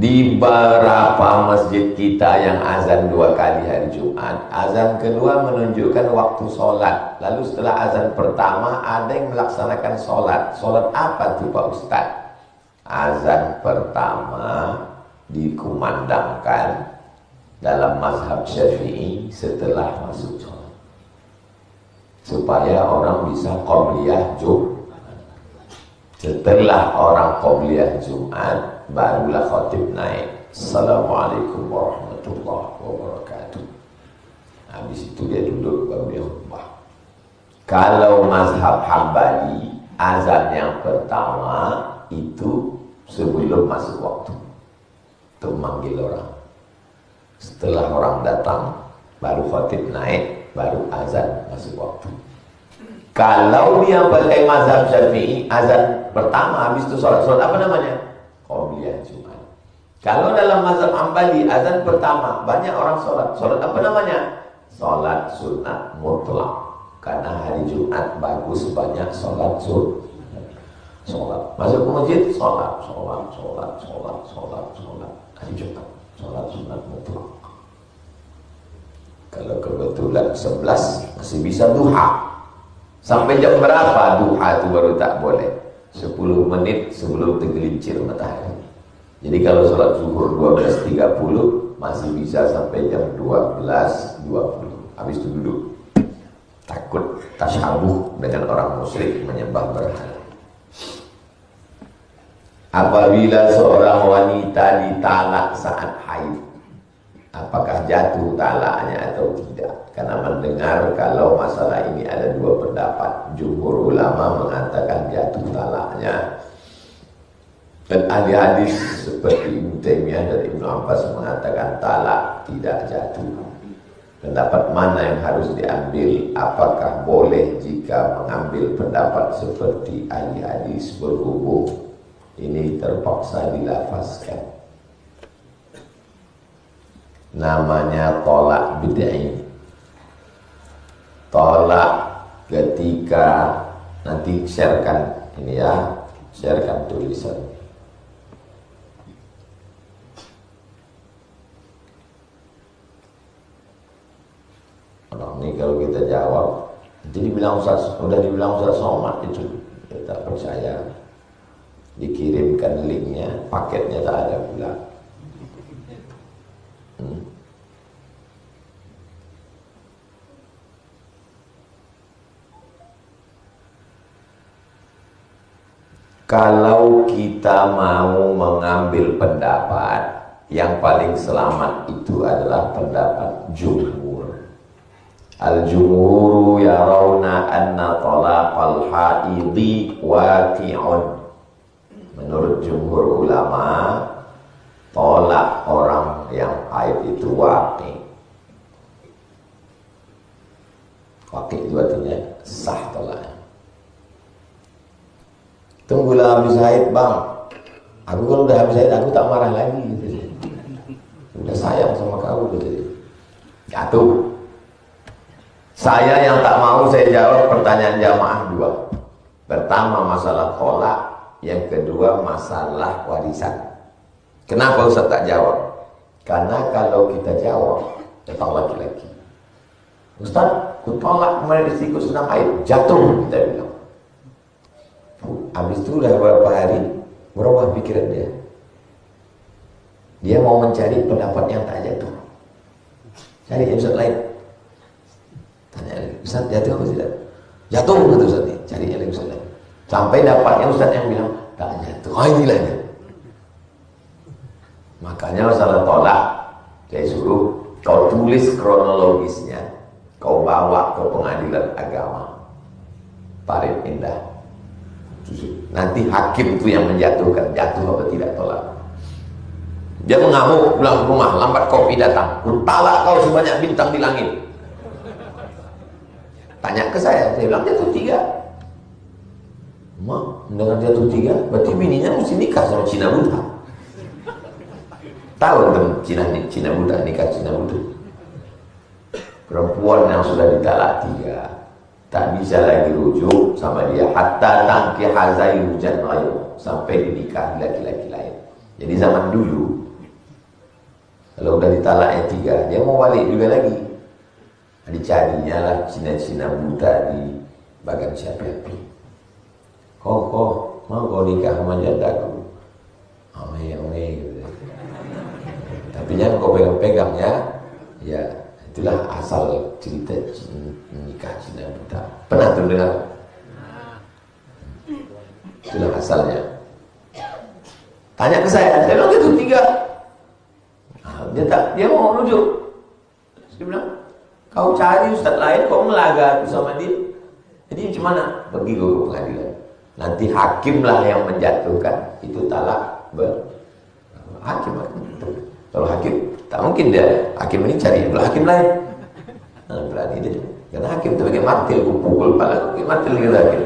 Di beberapa masjid kita yang azan 2 kali hari Jumat, azan kedua menunjukkan waktu sholat. Lalu setelah azan pertama ada yang melaksanakan sholat. Sholat apa tuh Pak Ustaz? Azan pertama dikumandangkan dalam mazhab Syafi'i setelah masuk sholat, supaya orang bisa qobliyah Jumat. Setelah orang qobliyah Jumat, barulah khatib naik, Assalamualaikum warahmatullahi wabarakatuh. Habis itu dia duduk, baru dia khutbah. Kalau mazhab Hambali, azan yang pertama itu sebelum masuk waktu, untuk memanggil orang. Setelah orang datang, baru khatib naik, baru azan masuk waktu. Kalau dia pakai mazhab Syafi'i, azan pertama, habis itu sholat apa namanya? Qobliyah Jumat. Kalau dalam mazhab Hambali, azan pertama, banyak orang sholat apa namanya? Sholat sunat mutlak. Karena hari Jumat bagus banyak sholat sunat. Sholat, masuk ke masjid, sholat hari Jumat, sholat sunat mutlak. Kalau kebetulan 11 masih bisa duha. Sampai jam berapa duha itu baru tak boleh? 10 menit sebelum tergelincir matahari. Jadi kalau sholat zuhur 12.30 masih bisa sampai jam 12.20. Habis itu duduk. Takut tasyabuh dengan orang musyrik menyembah berhala. Apabila seorang wanita ditalak saat haid, apakah jatuh talaknya atau tidak? Karena mendengar kalau masalah ini ada 2 pendapat. Jumhur ulama mengatakan jatuh talaknya, dan ahli hadis seperti Ibnu Taimiyah dan Ibnu Abbas mengatakan talak tidak jatuh. Pendapat mana yang harus diambil? Apakah boleh jika mengambil pendapat seperti ahli hadis berhubung ini terpaksa dilafazkan? Namanya tolak bid'ah. Tolak ketika nanti sharekan ini ya, sharekan tulisan. Orang ini kalau kita jawab, jadi bilang Ustaz, udah dibilang Ustaz Somad itu, kita percaya. Dikirimkan linknya, paketnya tak ada pula. Kalau kita mau mengambil pendapat, yang paling selamat itu adalah pendapat jumhur. Al-jumhuru yarawna anna talaqal haidhi waqi'un. Menurut jumhur ulama, tolak orang yang haid itu waqi'. Waqi' itu artinya sah tolaknya. Tunggulah habis haid bang, aku kalau udah habis haid aku tak marah lagi gitu. Udah sayang sama kamu gitu. Jatuh. Saya yang tak mau saya jawab pertanyaan jamaah 2. Pertama masalah tolak, yang kedua masalah warisan. Kenapa Ustaz tak jawab? Karena kalau kita jawab, datang laki-laki, Ustaz, ku tolak kemarin istriku sedang haid, jatuh, kita bilang. Habis itu udah beberapa hari berubah pikiran dia. Dia mau mencari pendapat yang tak jatuh. Cari Ustaz lain. Tanya lagi, Ustaz jatuh apa tidak? Jatuh betul Ustaz ini. Cari lagi Ustaz lain. Sampai dapatnya Ustaz yang bilang tak jatuh. Oh inilah dia. Makanya masalah tolak, saya suruh kau tulis kronologisnya, kau bawa ke pengadilan agama Parit Indah. Nanti hakim itu yang menjatuhkan jatuh apa tidak tolak. Dia mengamuk pulang ke rumah, lambat kopi datang, talak kau sebanyak bintang di langit. Tanya ke saya bilang jatuh 3. Mak, mendengar jatuh 3, berarti bininya mesti nikah sama Cina Buddha. Tahu teman Cina Buddha, nikah Cina Buddha. Perempuan yang sudah ditalak 3 tak bisa lagi rujuk sama dia hatta tangki hazai hujan layu, sampai dinikahi laki-laki lain. Jadi zaman dulu Kalau udah ditalaknya 3, dia mau balik juga lagi. Dicarinya lah Cina-Cina buta di bagan siapa api. Kok mau kau nikah sama jadaku? Ame gitu. Tapi jangan kau pegang-pegang ya. Ya, itulah asal cerita nikah Cina buta. Pernah tuh dengar? Itulah asalnya. Tanya ke saya bilang itu 3. Dia mau rujuk. Dia bilang, kau cari ustaz lain, kau melaga sama dia. Jadi macam mana? Pergi ke pengadilan. Nanti hakimlah yang menjatuhkan itu talak hakim. Kalau hakim, tak mungkin dia hakim ini cari hakim lain. Berani dia. Karena hakim itu pakai martil, pukul kepala, pakai martil gitu hakim.